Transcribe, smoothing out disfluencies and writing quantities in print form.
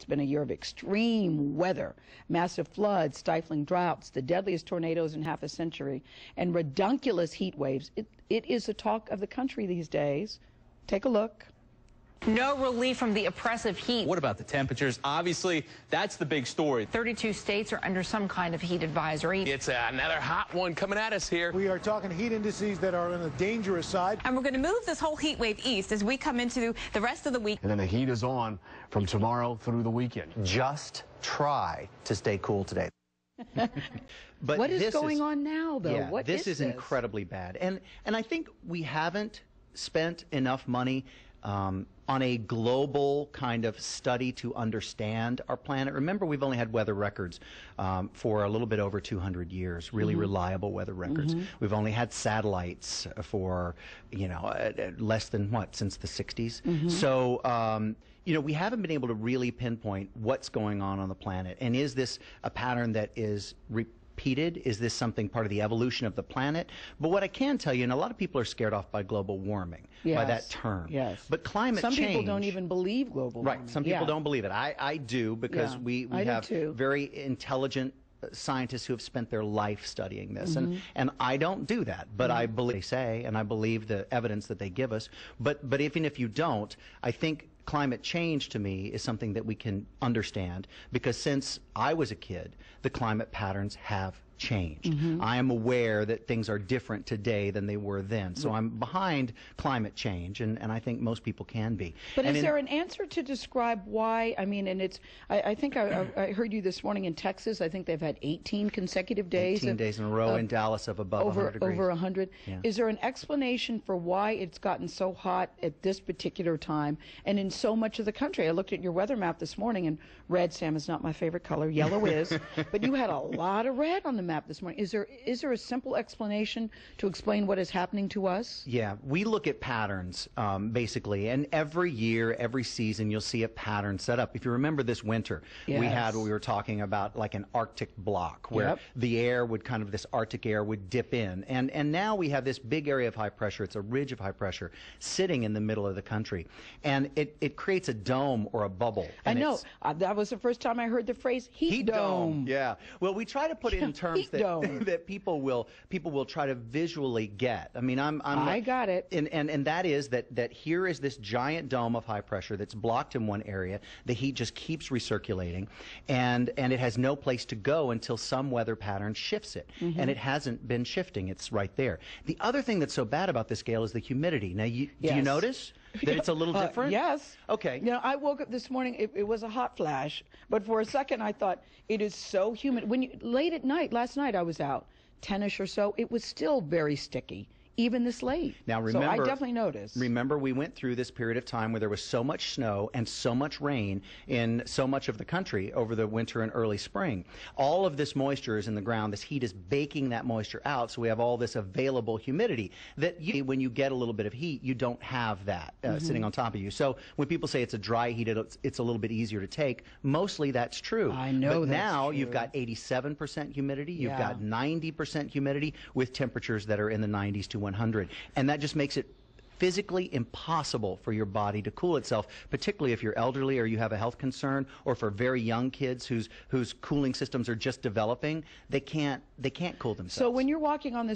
It's been a year of extreme weather, massive floods, stifling droughts, the deadliest tornadoes in half a century, and redunculous heat waves. It is the talk of the country these days. Take a look. No relief from the oppressive heat. What about the temperatures? Obviously, that's the big story. 32 states are under some kind of heat advisory. It's another hot one coming at us here. We are talking heat indices that are on the dangerous side. And we're going to move this whole heat wave east as we come into the rest of the week. And then the heat is on from tomorrow through the weekend. Just try to stay cool today. But what is going on now, though? Yeah, what this is incredibly bad. And I think we haven't spent enough money on a global kind of study to understand our planet. Remember, we've only had weather records for a little bit over 200 years, really reliable weather records. We've only had satellites for, less than since the 60s. So, we haven't been able to really pinpoint what's going on the planet. And is this a pattern that is repeated? Is this something part of the evolution of the planet? But what I can tell you, and a lot of people are scared off by global warming, by that term. Yes. But climate change... Some people don't even believe global warming. Right. Some people don't believe it. I do, because we have very intelligent scientists who have spent their life studying this. And I don't do that, but I believe they say, and I believe the evidence that they give us. But even if you don't, I think climate change to me is something that we can understand, because since I was a kid, the climate patterns have changed. I am aware that things are different today than they were then. So I'm behind climate change, and I think most people can be. But is there an answer to describe why? I mean, and it's, I think I heard you this morning in Texas. I think they've had 18 consecutive days. 18 days in a row in Dallas of above 100 degrees. Over 100. Yeah. Is there an explanation for why it's gotten so hot at this particular time and in so much of the country? I looked at your weather map this morning, and red, Sam, is not my favorite color. Yellow is. But you had a lot of red on the map this morning. Is there a simple explanation to explain what is happening to us? Yeah, we look at patterns, basically, and every year, every season, you'll see a pattern set up. If you remember this winter, we were talking about like an Arctic block, where the air would this Arctic air would dip in. And now we have this big area of high pressure. It's a ridge of high pressure sitting in the middle of the country. And it creates a dome or a bubble. I know. That was the first time I heard the phrase heat dome. Yeah. Well, we try to put it in terms that people will try to visually get. I mean, I got it. And that is that here is this giant dome of high pressure that's blocked in one area. The heat just keeps recirculating, and it has no place to go until some weather pattern shifts it. And it hasn't been shifting. It's right there. The other thing that's so bad about this, Gayle, is the humidity. Now, do you notice that it's a little different? Yes. Okay. I woke up this morning, it was a hot flash, but for a second I thought, it is so humid. Late at night, last night I was out, 10-ish or so, it was still very sticky, even this late. Now remember, so I definitely noticed. Remember, we went through this period of time where there was so much snow and so much rain in so much of the country over the winter and early spring. All of this moisture is in the ground. This heat is baking that moisture out, so we have all this available humidity that when you get a little bit of heat, you don't have that sitting on top of you. So when people say it's a dry heat, it's a little bit easier to take. Mostly that's true. I know. But that's now true. You've got 87% humidity. You've got 90% humidity with temperatures that are in the 90s to 100, and that just makes it physically impossible for your body to cool itself, particularly if you're elderly or you have a health concern, or for very young kids whose cooling systems are just developing. They can't cool themselves. So when you're walking on this